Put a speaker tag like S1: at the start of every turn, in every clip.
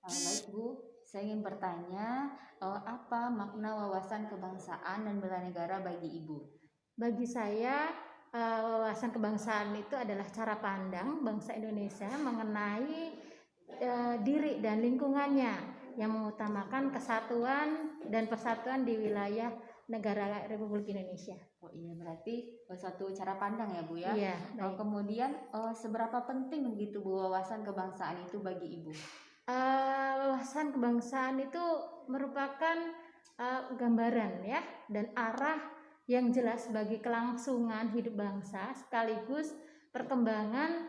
S1: Baik Bu, saya ingin bertanya, apa makna wawasan kebangsaan dan bela negara bagi Ibu?
S2: Bagi saya, wawasan kebangsaan itu adalah cara pandang bangsa Indonesia mengenai diri dan lingkungannya yang mengutamakan kesatuan dan persatuan di wilayah negara Republik Indonesia.
S1: Oh iya, berarti suatu cara pandang ya Bu ya.
S2: Iya, baik.
S1: Kemudian seberapa penting begitu Bu wawasan kebangsaan itu bagi Ibu?
S2: Wawasan kebangsaan itu merupakan gambaran ya dan arah yang jelas bagi kelangsungan hidup bangsa sekaligus perkembangan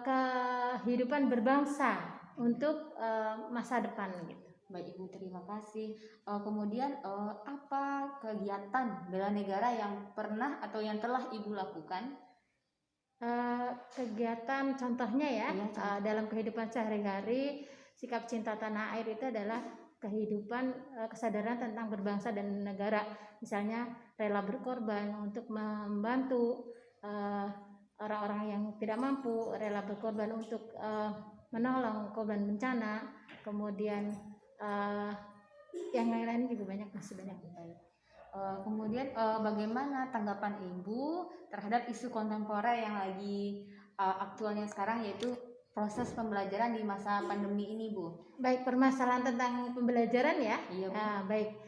S2: kehidupan berbangsa untuk masa depan gitu.
S1: Baik Ibu, terima kasih. Kemudian apa kegiatan bela negara yang pernah atau yang telah Ibu lakukan?
S2: Kegiatan contohnya ya,
S1: Iya, contoh.
S2: dalam kehidupan sehari-hari, sikap cinta tanah air itu adalah kehidupan kesadaran tentang berbangsa dan negara. Misalnya rela berkorban untuk membantu orang-orang yang tidak mampu, rela berkorban untuk menolong korban bencana, kemudian yang lain-lain juga banyak, masih banyak.
S1: Kemudian bagaimana tanggapan Ibu terhadap isu kontemporer yang lagi aktualnya sekarang, yaitu proses pembelajaran di masa pandemi ini, Bu?
S2: Baik, permasalahan tentang pembelajaran ya.
S1: Iya, Bu.
S2: Baik.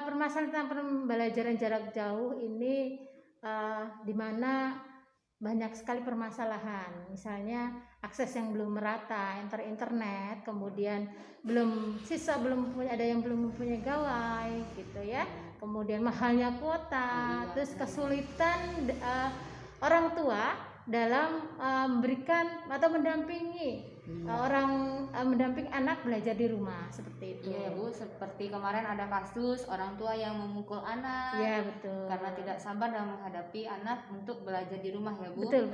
S2: Permasalahan tentang pembelajaran jarak jauh ini di mana banyak sekali permasalahan. Misalnya akses yang belum merata, internet, kemudian siswa belum punya, ada yang belum mempunyai gawai gitu ya. Kemudian mahalnya kuota, terus kesulitan orang tua dalam memberikan atau mendampingi mendamping anak belajar di rumah seperti itu.
S1: Iya ya Bu, seperti kemarin ada kasus orang tua yang memukul anak.
S2: Iya betul.
S1: Karena tidak sabar dalam menghadapi anak untuk belajar di rumah ya Bu.
S2: Betul.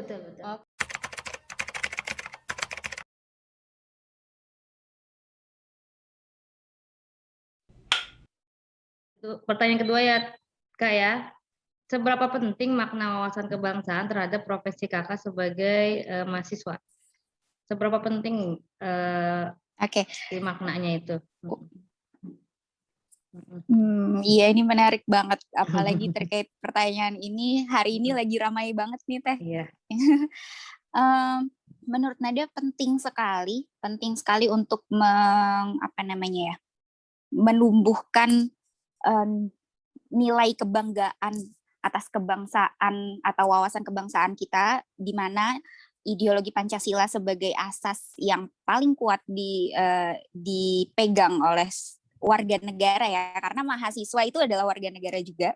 S3: Pertanyaan kedua ya Kak ya, seberapa penting makna wawasan kebangsaan terhadap profesi Kakak sebagai mahasiswa? Seberapa penting maknanya itu?
S4: Iya, ini menarik banget, apalagi terkait pertanyaan ini. Hari ini lagi ramai banget nih Teh.
S3: Iya.
S4: Menurut Nada penting sekali untuk menumbuhkan nilai kebanggaan atas kebangsaan atau wawasan kebangsaan kita, di mana ideologi Pancasila sebagai asas yang paling kuat dipegang oleh warga negara ya, karena mahasiswa itu adalah warga negara juga.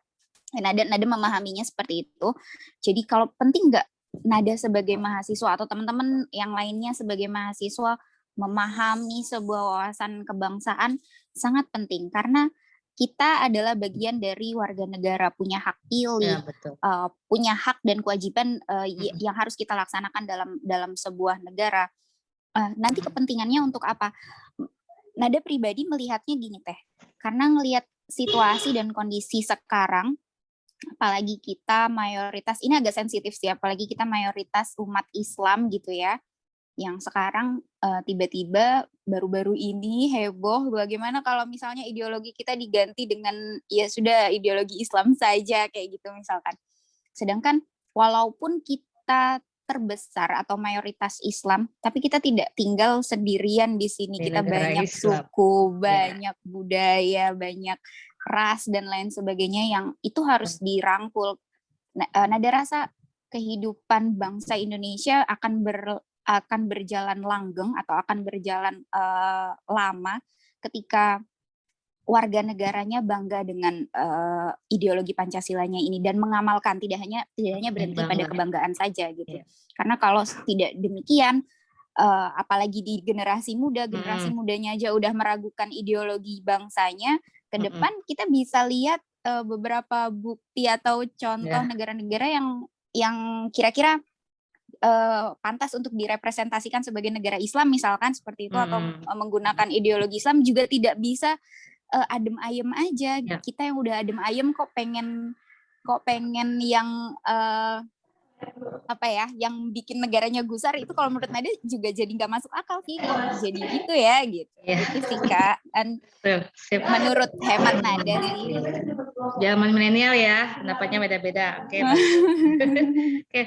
S4: Nada memahaminya seperti itu. Jadi kalau penting nggak Nada sebagai mahasiswa atau teman-teman yang lainnya sebagai mahasiswa memahami sebuah wawasan kebangsaan, sangat penting karena kita adalah bagian dari warga negara, punya hak pilih,
S3: Ya,
S4: punya hak dan kewajiban yang harus kita laksanakan dalam sebuah negara. Nanti kepentingannya untuk apa? Nada pribadi melihatnya gini Teh, karena ngelihat situasi dan kondisi sekarang, apalagi kita mayoritas, ini agak sensitif sih, apalagi kita mayoritas umat Islam gitu ya, yang sekarang tiba-tiba baru-baru ini heboh bagaimana kalau misalnya ideologi kita diganti dengan ya sudah ideologi Islam saja kayak gitu misalkan. Sedangkan walaupun kita terbesar atau mayoritas Islam, tapi kita tidak tinggal sendirian di sini.
S3: Di
S4: kita
S3: negara
S4: banyak
S3: Islam.
S4: suku, banyak budaya, banyak ras dan lain sebagainya yang itu harus dirangkul. Nada rasa kehidupan bangsa Indonesia akan berjalan langgeng atau akan berjalan lama ketika warga negaranya bangga dengan ideologi Pancasilanya ini dan mengamalkan, tidak hanya berhenti pada kebanggaan saja gitu. Karena kalau tidak demikian, apalagi di generasi mudanya aja udah meragukan ideologi bangsanya, ke depan kita bisa lihat beberapa bukti atau contoh negara-negara yang kira-kira pantas untuk direpresentasikan sebagai negara Islam misalkan seperti itu, atau menggunakan ideologi Islam juga tidak bisa adem ayem aja. Kita yang udah adem ayem kok pengen yang apa ya, yang bikin negaranya gusar itu kalau menurut Nada juga jadi nggak masuk akal sih, kok jadi gitu ya gitu.
S3: Iya.
S4: Itu sih Kak, dan
S3: Betul, sip.
S4: menurut hemat Nada sih.
S3: Zaman milenial ya, pendapatnya beda-beda. Oke, baik. Oke,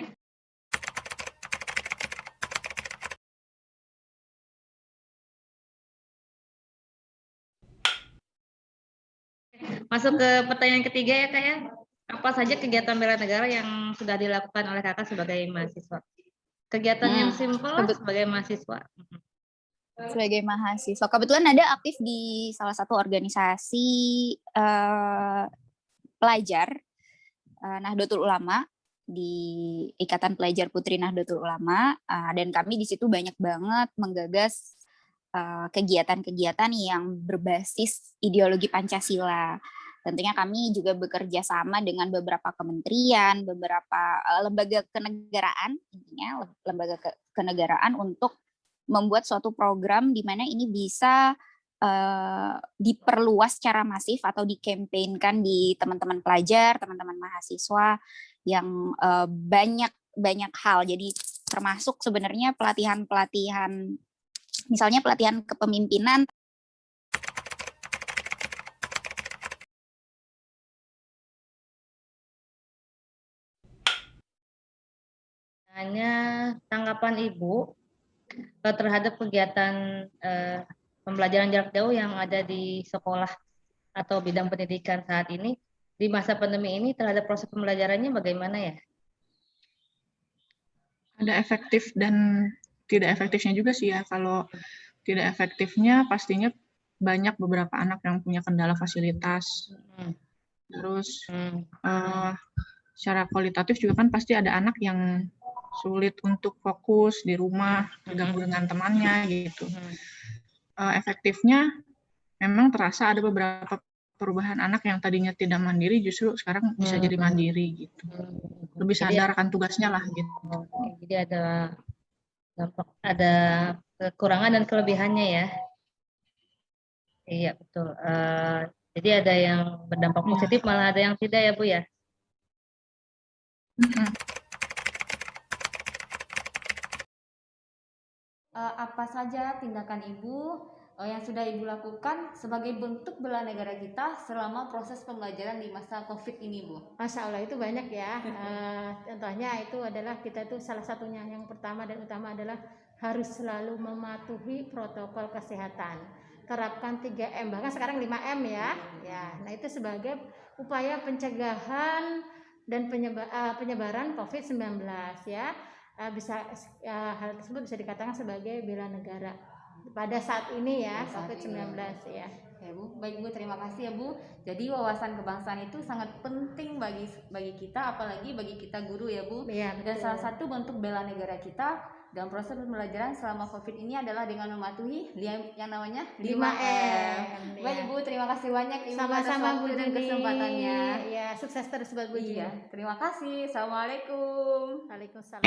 S3: masuk ke pertanyaan ketiga ya Kak ya. Apa saja kegiatan bela negara yang sudah dilakukan oleh Kakak sebagai mahasiswa? Kegiatan yang simpel lah sebagai mahasiswa.
S4: Sebagai mahasiswa, kebetulan Nada aktif di salah satu organisasi pelajar Nahdlatul Ulama, di Ikatan Pelajar Putri Nahdlatul Ulama, dan kami di situ banyak banget menggagas kegiatan-kegiatan yang berbasis ideologi Pancasila. Tentunya kami juga bekerja sama dengan beberapa kementerian, beberapa lembaga kenegaraan, intinya lembaga kenegaraan untuk membuat suatu program di mana ini bisa diperluas secara masif atau dikampanyinkan di teman-teman pelajar, teman-teman mahasiswa yang banyak hal. Jadi termasuk sebenarnya pelatihan-pelatihan, misalnya pelatihan kepemimpinan.
S3: Hanya tanggapan Ibu terhadap kegiatan pembelajaran jarak jauh yang ada di sekolah atau bidang pendidikan saat ini di masa pandemi ini terhadap proses pembelajarannya bagaimana ya?
S5: Ada efektif dan tidak efektifnya juga sih ya. Kalau tidak efektifnya pastinya banyak beberapa anak yang punya kendala fasilitas. Terus secara kualitatif juga kan pasti ada anak yang sulit untuk fokus di rumah, terganggu dengan temannya gitu. Efektifnya memang terasa ada beberapa perubahan anak yang tadinya tidak mandiri justru sekarang bisa jadi mandiri gitu. Lebih sadar akan tugasnya lah gitu.
S3: Jadi ada dampak, ada kekurangan dan kelebihannya ya. Iya betul. Jadi ada yang berdampak positif, malah ada yang tidak ya Bu ya.
S1: Apa saja tindakan Ibu yang sudah Ibu lakukan sebagai bentuk bela negara kita selama proses pembelajaran di masa COVID ini, Bu?
S2: Masya Allah, itu banyak ya. Contohnya itu adalah kita itu salah satunya yang pertama dan utama adalah harus selalu mematuhi protokol kesehatan. Terapkan 3M, bahkan sekarang 5M ya. Nah itu sebagai upaya pencegahan dan penyebaran COVID-19 ya. Hal tersebut bisa dikatakan sebagai bela negara pada saat ini ya, COVID-19 ya.
S1: Ya Bu, baik Bu, terima kasih ya Bu. Jadi wawasan kebangsaan itu sangat penting bagi kita, apalagi bagi kita guru ya Bu.
S2: Ya,
S1: dan salah satu bentuk bela negara kita dalam proses pembelajaran selama COVID ini adalah dengan mematuhi yang namanya 5M. Baik Bu, terima kasih banyak Ibu atas waktu dan kesempatannya.
S2: Ya, sukses terus buat Bu Juni.
S1: Terima kasih. Assalamualaikum.
S2: Waalaikumsalam.